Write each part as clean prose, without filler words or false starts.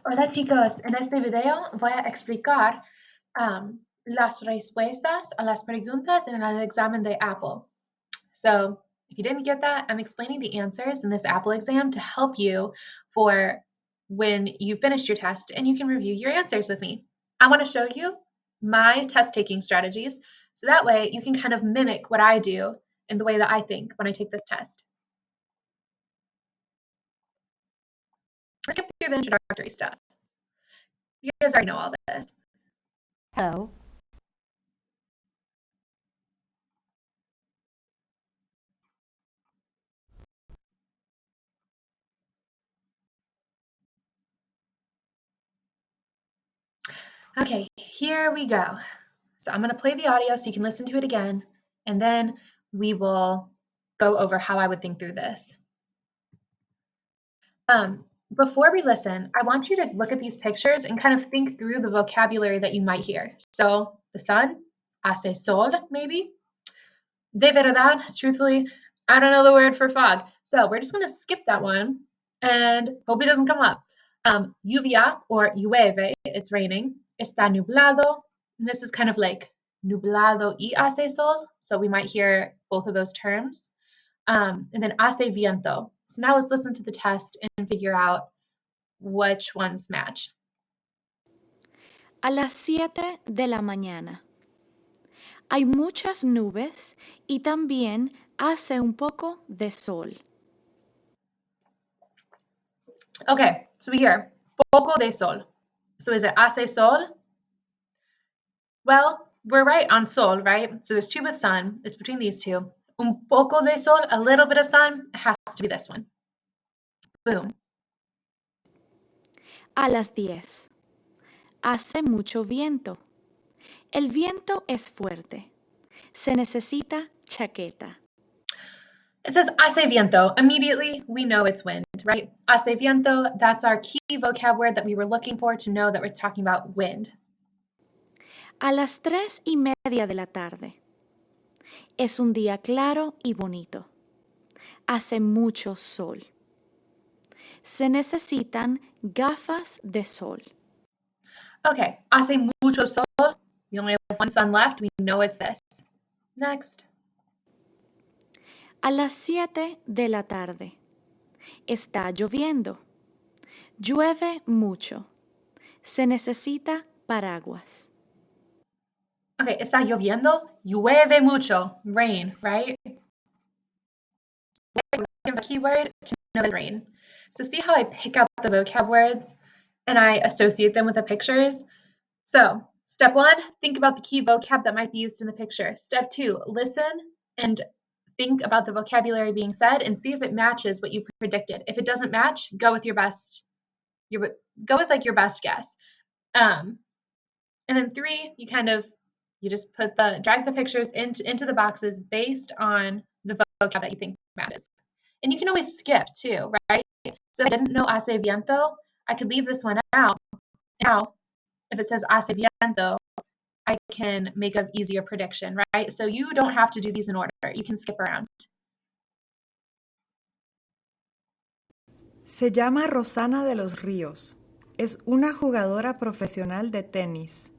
Hola chicos, en este video voy a explicar las respuestas a las preguntas en el examen de Apple. So if you didn't get that, I'm explaining the answers in this Apple exam to help you for when you finished your test and you can review your answers with me. I want to show you my test taking strategies so that way you can kind of mimic what I do in the way that I think when I take this test. Let's get through the introductory stuff. You guys already know all this. Hello. Okay, here we go. So I'm going to play the audio so you can listen to it again, and then we will go over how I would think through this. Before we listen, I want you to look at these pictures and kind of think through the vocabulary that you might hear. So the sun, hace sol, maybe. De verdad, truthfully, I don't know the word for fog. So we're just going to skip that one and hope it doesn't come up. Lluvia or llueve, it's raining. Está nublado. And this is kind of like nublado y hace sol. So we might hear both of those terms. And then hace viento. So now let's listen to the test and figure out which ones match. A las 7 de la mañana. Hay muchas nubes y también hace un poco de sol. Okay, so we hear poco de sol. So is it hace sol? Well, we're right on sol, right? So there's two with sun. It's between these two. Un poco de sol, a little bit of sun, has to be this one. Boom. A las 10. Hace mucho viento. El viento es fuerte. Se necesita chaqueta. It says hace viento. Immediately, we know it's wind, right? Hace viento, that's our key vocab word that we were looking for to know that we're talking about wind. A las 3:30 de la tarde. Es un día claro y bonito. Hace mucho sol. Se necesitan gafas de sol. Okay, hace mucho sol. We only have one sun left. We know it's this. Next. A las 7 de la tarde. Está lloviendo. Llueve mucho. Se necesita paraguas. Okay, está lloviendo. Llueve mucho. Rain, right? Give a keyword to know the rain. So see how I pick out the vocab words and I associate them with the pictures? So step one, think about the key vocab that might be used in the picture. Step two, listen and think about the vocabulary being said and see if it matches what you predicted. If it doesn't match, go with your best guess. And then three, you just drag the pictures into the boxes based on the vocab that you think matches. And you can always skip too, right? So if I didn't know hace viento, I could leave this one out. Now, if it says hace viento, I can make an easier prediction, right? So you don't have to do these in order. You can skip around. Se llama Rosana de los Ríos. Es una jugadora profesional de tenis.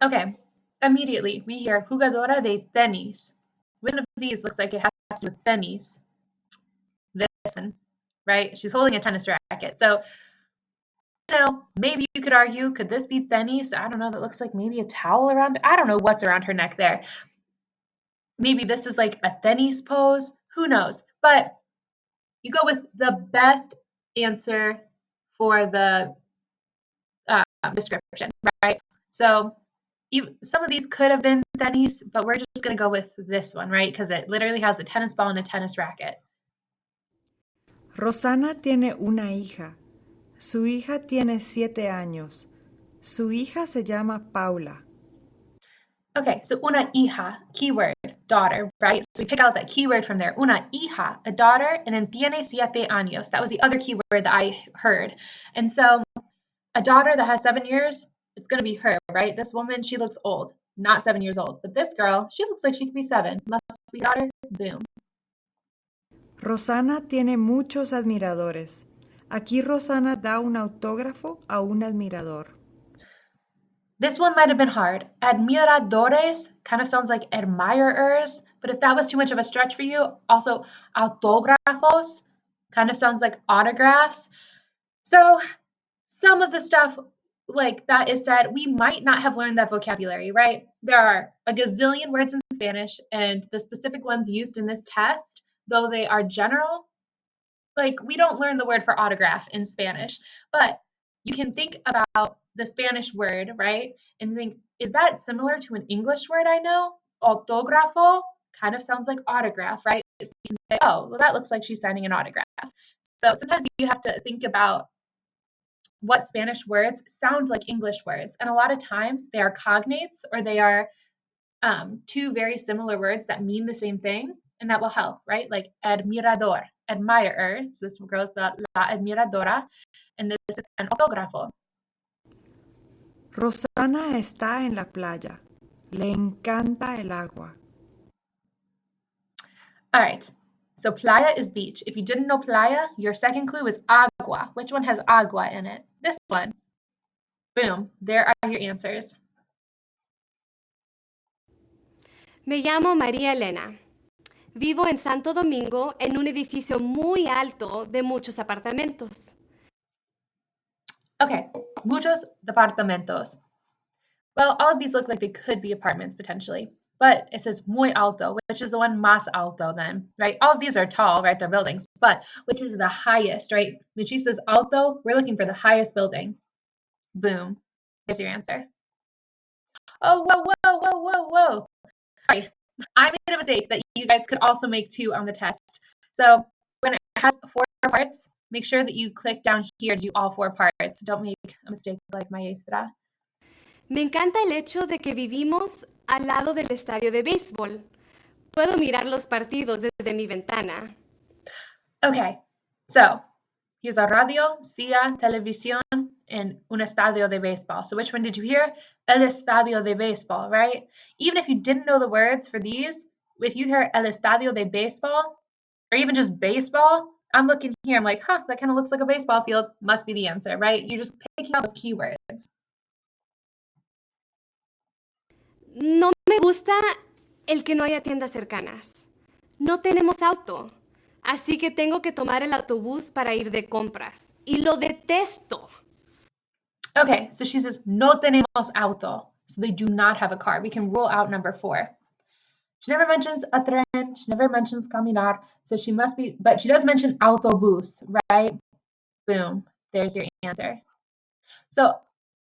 Okay, immediately we hear jugadora de tenis. One of these looks like it has to do with tenis. This one, right? She's holding a tennis racket. So, maybe you could argue, could this be tenis? I don't know. That looks like maybe a towel around. I don't know what's around her neck there. Maybe this is like a tenis pose. Who knows? But you go with the best answer for the description, right? So some of these could have been tenis, but we're just going to go with this one, right? Because it literally has a tennis ball and a tennis racket. Rosana tiene una hija. Su hija tiene 7 años. Su hija se llama Paula. Okay, so una hija, keyword, daughter, right? So we pick out that keyword from there. Una hija, a daughter, and then tiene 7 años. That was the other keyword that I heard. And so a daughter that has 7 years, it's going to be her, right? This woman, she looks old, not 7 years old. But this girl, she looks like she could be 7. Must be daughter, boom. Rosana tiene muchos admiradores. Aquí Rosana da un autógrafo a un admirador. This one might have been hard. Admiradores kind of sounds like admirers, but if that was too much of a stretch for you, also autógrafos kind of sounds like autographs. So some of the stuff like that is said, we might not have learned that vocabulary, right? There are a gazillion words in Spanish, and the specific ones used in this test, though they are general, like we don't learn the word for autograph in Spanish, but you can think about the Spanish word, right? And think, is that similar to an English word I know? Autógrafo kind of sounds like autograph, right? So you can say, oh, well, that looks like she's signing an autograph. So sometimes you have to think about what Spanish words sound like English words. And a lot of times they are cognates or they are two very similar words that mean the same thing, and that will help, right? Like admirador, admirer. So this goes la admiradora, and this is an autógrafo. Rosana está en la playa. Le encanta el agua. All right. So playa is beach. If you didn't know playa, your second clue is agua. Which one has agua in it? This one. Boom. There are your answers. Me llamo María Elena. Vivo en Santo Domingo en un edificio muy alto de muchos apartamentos. Okay. Muchos departamentos. Well, all of these look like they could be apartments potentially, but it says muy alto, which is the one más alto then, right? All of these are tall, right? They're buildings, but which is the highest, right? When she says alto, we're looking for the highest building. Boom. There's your answer. Oh, whoa, whoa, whoa, whoa, whoa. Sorry. I made a mistake that you guys could also make too on the test. So when it has 4 parts, make sure that you click down here to do all 4 parts. Don't make a mistake like maestra. Me encanta el hecho de que vivimos al lado del estadio de béisbol. Puedo mirar los partidos desde mi ventana. Okay, so here's a radio, silla, televisión, and un estadio de béisbol. So which one did you hear? El estadio de béisbol, right? Even if you didn't know the words for these, if you hear el estadio de béisbol, or even just baseball, I'm looking here, I'm like, that kind of looks like a baseball field. Must be the answer, right? You're just picking out those keywords. No me gusta el que no haya tiendas cercanas. No tenemos auto, así que tengo que tomar el autobús para ir de compras. Y lo detesto. Okay, so she says, no tenemos auto. So they do not have a car. We can rule out number 4. She never mentions a tren. She never mentions caminar. So she must be, but she does mention autobús, right? Boom. There's your answer. So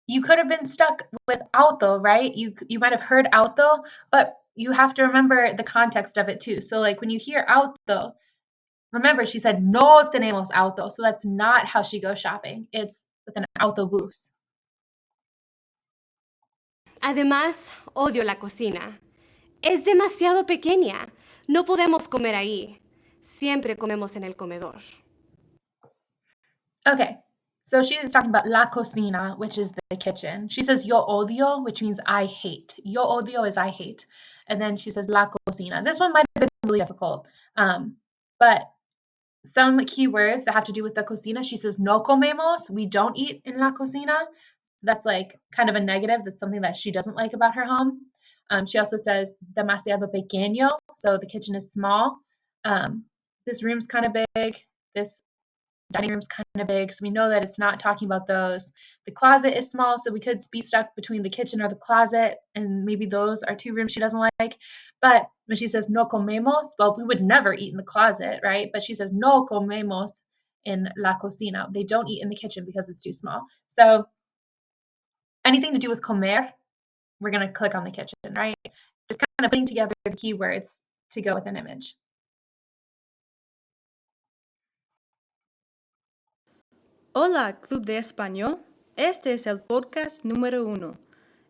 you could have been stuck with auto, right? You might have heard auto, but you have to remember the context of it too. So like when you hear auto, remember she said no tenemos auto. So that's not how she goes shopping. It's with an autobús. Además, odio la cocina. Es demasiado pequeña. No podemos comer ahí. Siempre comemos en el comedor. Okay, so she is talking about la cocina, which is the kitchen. She says yo odio, which means I hate. Yo odio is I hate. And then she says la cocina. This one might have been really difficult. But some keywords that have to do with the cocina, she says no comemos, we don't eat in la cocina. That's like kind of a negative. That's something that she doesn't like about her home. She also says demasiado pequeño, so the kitchen is small. This room's kind of big. This dining room's kind of big, so we know that it's not talking about those. The closet is small, so we could be stuck between the kitchen or the closet, and maybe those are 2 rooms she doesn't like. But when she says no comemos, well, we would never eat in the closet, right? But she says no comemos in la cocina. They don't eat in the kitchen because it's too small. So anything to do with comer, we're going to click on the kitchen, right? Just kind of putting together the keywords to go with an image. Hola, Club de Español. Este es el podcast número 1.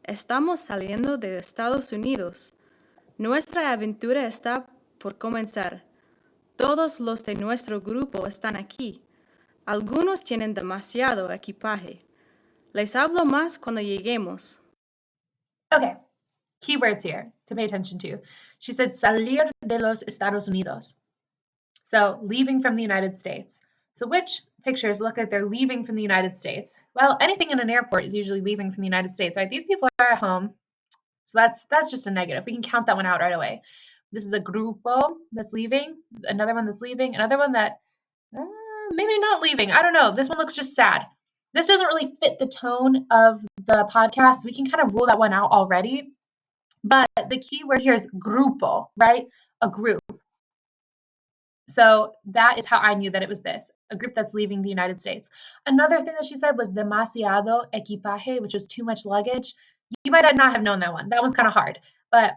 Estamos saliendo de Estados Unidos. Nuestra aventura está por comenzar. Todos los de nuestro grupo están aquí. Algunos tienen demasiado equipaje. Les hablo más cuando lleguemos. Okay, keywords here to pay attention to. She said salir de los Estados Unidos. So leaving from the United States. So which pictures look like they're leaving from the United States. Well, anything in an airport is usually leaving from the United States, right? These people are at home, so that's just a negative. We can count that one out right away. This is a grupo that's leaving, another one that's leaving, another one that maybe not leaving. I don't know. This one looks just sad. This doesn't really fit the tone of the podcast. We can kind of rule that one out already. But the key word here is grupo, right? A group. So that is how I knew that it was this, a group that's leaving the United States. Another thing that she said was demasiado equipaje, which was too much luggage. You might not have known that one. That one's kind of hard. But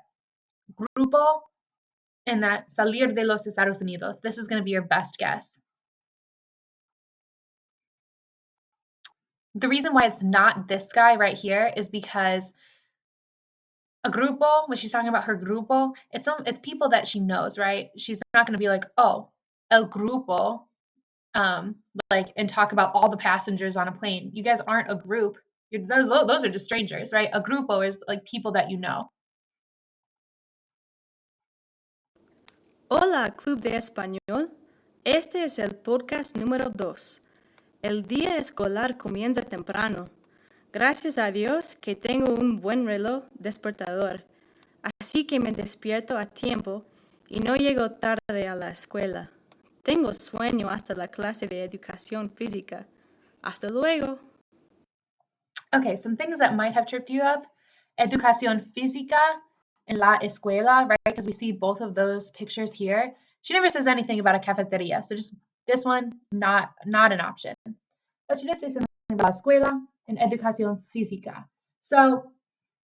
grupo and that salir de los Estados Unidos, this is going to be your best guess. The reason why it's not this guy right here is because a grupo, when she's talking about her grupo, it's people that she knows, right? She's not going to be like, oh, el grupo, like, and talk about all the passengers on a plane. You guys aren't a group. Those are just strangers, right? A grupo is like people that you know. Hola, Club de Español. Este es el podcast número 2. El día escolar comienza temprano. Gracias a Dios que tengo un buen reloj despertador, así que me despierto a tiempo y no llego tarde a la escuela. Tengo sueño hasta la clase de educación física. Hasta luego. Okay, some things that might have tripped you up. Educación física en la escuela, right? Because we see both of those pictures here. She never says anything about a cafeteria, so just this one, not an option. But she does say something about escuela and educación física. So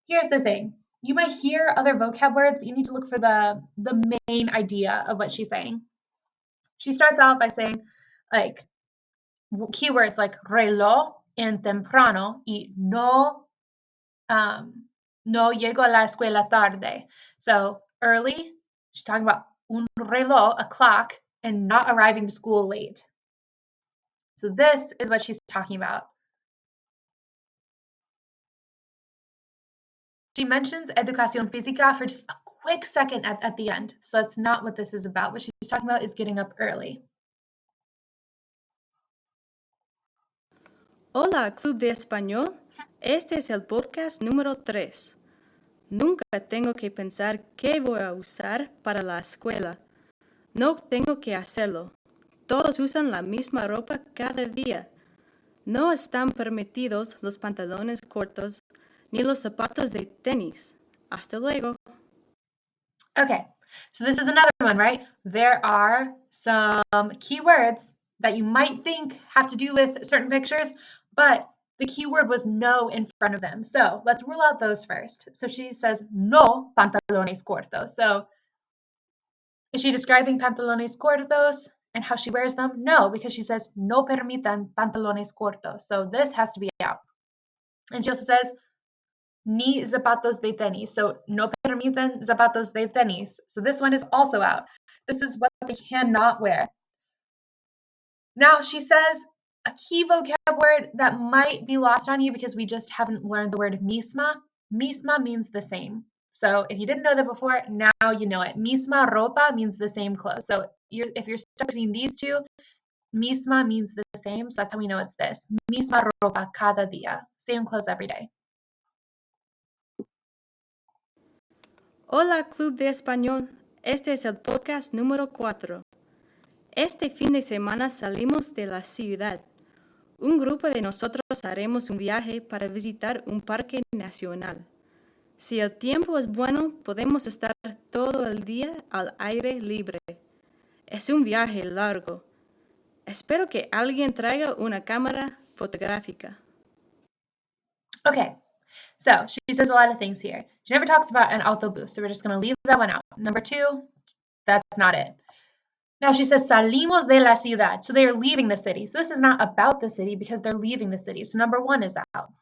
here's the thing. You might hear other vocab words, but you need to look for the main idea of what she's saying. She starts out by saying, like, keywords like reloj and temprano y no llego a la escuela tarde. So early, she's talking about un reloj, a clock, and not arriving to school late. So this is what she's talking about. She mentions educación física for just a quick second at the end. So that's not what this is about. What she's talking about is getting up early. Hola, Club de Español. Este es el podcast número 3. Nunca tengo que pensar qué voy a usar para la escuela. No tengo que hacerlo. Todos usan la misma ropa cada día. No están permitidos los pantalones cortos ni los zapatos de tenis. Hasta luego. Okay, so this is another one, right? There are some keywords that you might think have to do with certain pictures, but the keyword was no in front of them. So let's rule out those first. So she says no pantalones cortos. So is she describing pantalones cortos and how she wears them? No, because she says no permitan pantalones cortos. So this has to be out. And she also says ni zapatos de tenis. So no permiten zapatos de tenis. So this one is also out. This is what they cannot wear. Now she says a key vocab word that might be lost on you because we just haven't learned the word misma. Misma means the same. So if you didn't know that before, now you know it. Misma ropa means the same clothes. So if you're stuck between these two, misma means the same. So that's how we know it's this. Misma ropa cada día. Same clothes every day. Hola, Club de Español. Este es el podcast número 4. Este fin de semana salimos de la ciudad. Un grupo de nosotros haremos un viaje para visitar un parque nacional. Si el tiempo es bueno, podemos estar todo el día al aire libre. Es un viaje largo. Espero que alguien traiga una cámara fotográfica. Okay, so she says a lot of things here. She never talks about an autobus, so we're just going to leave that one out. Number 2, that's not it. Now she says salimos de la ciudad, so they are leaving the city. So this is not about the city because they're leaving the city. So number 1 is out.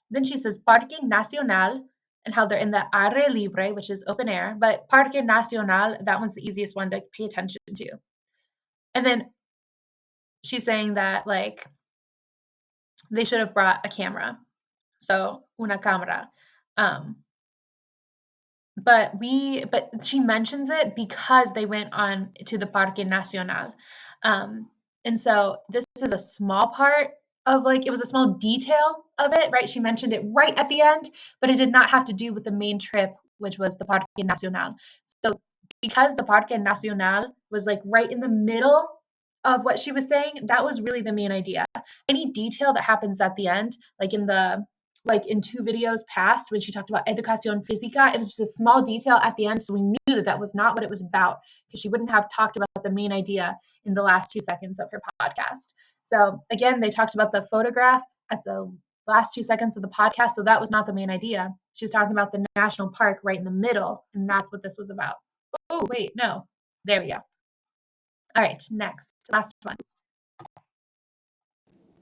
Then she says Parque Nacional and how they're in the aire libre, which is open air, but Parque Nacional, that one's the easiest one to pay attention to. And then she's saying that, like, they should have brought a camera. So una cámara. But she mentions it because they went on to the Parque Nacional. And so this is a small part of it was a small detail of it, right? She mentioned it right at the end, but it did not have to do with the main trip, which was the Parque Nacional. So because the Parque Nacional was right in the middle of what she was saying, that was really the main idea. Any detail that happens at the end, in two videos past when she talked about educación física, it was just a small detail at the end, so we knew that that was not what it was about, because she wouldn't have talked about the main idea in the last 2 seconds of her podcast. So again, they talked about the photograph at the last 2 seconds of the podcast, so that was not the main idea. She was talking about the national park right in the middle, and that's what this was about. Oh, wait, no. There we go. All right, next, last one.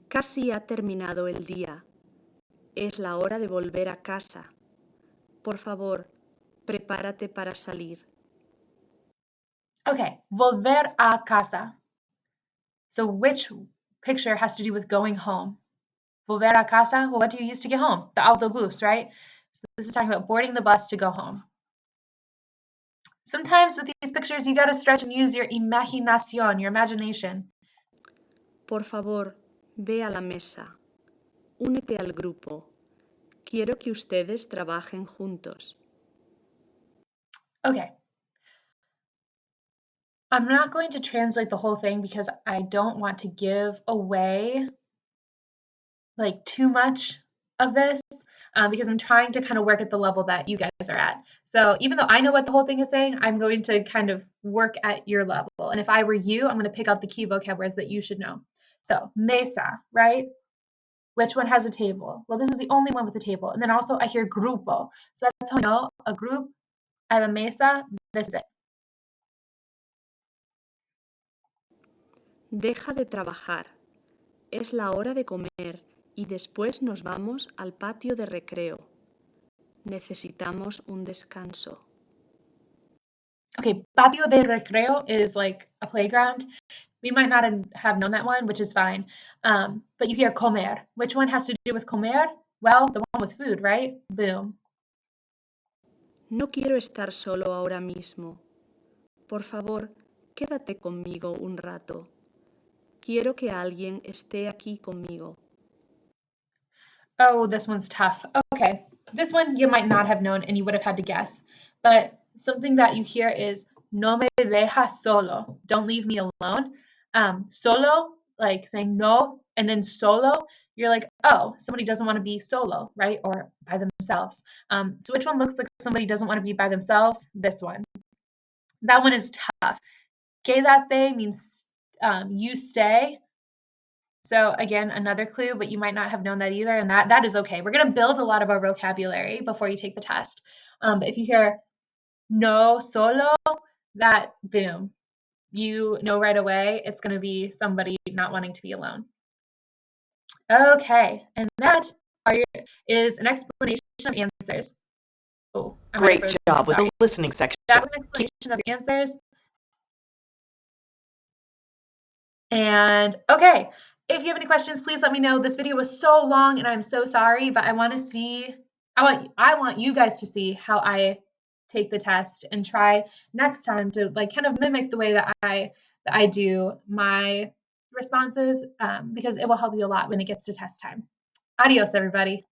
Casi ha terminado el día. Es la hora de volver a casa. Por favor, prepárate para salir. Okay, volver a casa. So which picture has to do with going home? Volver a casa, well, what do you use to get home? The autobús, right? So this is talking about boarding the bus to go home. Sometimes with these pictures, you got to stretch and use your imaginación, your imagination. Por favor, ve a la mesa. Únete al grupo. Quiero que ustedes trabajen juntos. Okay. I'm not going to translate the whole thing because I don't want to give away too much of this because I'm trying to kind of work at the level that you guys are at. So even though I know what the whole thing is saying, I'm going to kind of work at your level. And if I were you, I'm going to pick out the key vocab words that you should know. So mesa, right? Which one has a table? Well, this is the only one with a table. And then also I hear grupo. So that's how I know a group at a mesa, this is it. Deja de trabajar. Es la hora de comer y después nos vamos al patio de recreo. Necesitamos un descanso. Okay, patio de recreo is like a playground. We might not have known that one, which is fine. But you hear comer. Which one has to do with comer? Well, the one with food, right? Boom. No quiero estar solo ahora mismo. Por favor, quédate conmigo un rato. Quiero que alguien esté aquí conmigo. Oh, this one's tough. Okay, this one you might not have known and you would have had to guess. But something that you hear is no me dejas solo. Don't leave me alone. Solo, like saying no, and then solo, you're like, oh, somebody doesn't want to be solo, right? Or by themselves. So which one looks like somebody doesn't want to be by themselves? This one. That one is tough. Quédate means you stay. So again, another clue, but you might not have known that either, and that is okay. We're going to build a lot of our vocabulary before you take the test. But if you hear no solo, that boom, you know right away it's going to be somebody not wanting to be alone. Okay, and that is an explanation of answers. Oh, I might have Great frozen. job with Sorry. the listening section. That was an explanation of your answers. And okay, if you have any questions, please let me know. This video was so long and I'm so sorry, but I want you guys to see how I take the test and try next time to kind of mimic the way that I do my responses because it will help you a lot when it gets to test time. Adios, everybody.